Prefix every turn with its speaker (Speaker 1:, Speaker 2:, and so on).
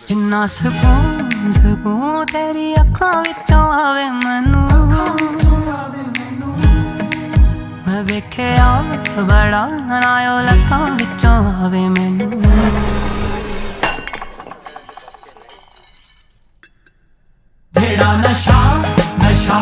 Speaker 1: जिन्ना सकून सकून तेरी अखां विचों आवे मैनू, मैं वेखिया बड़ा नायो लखां विचों आवे मैनू। जेड़ा नशा नशा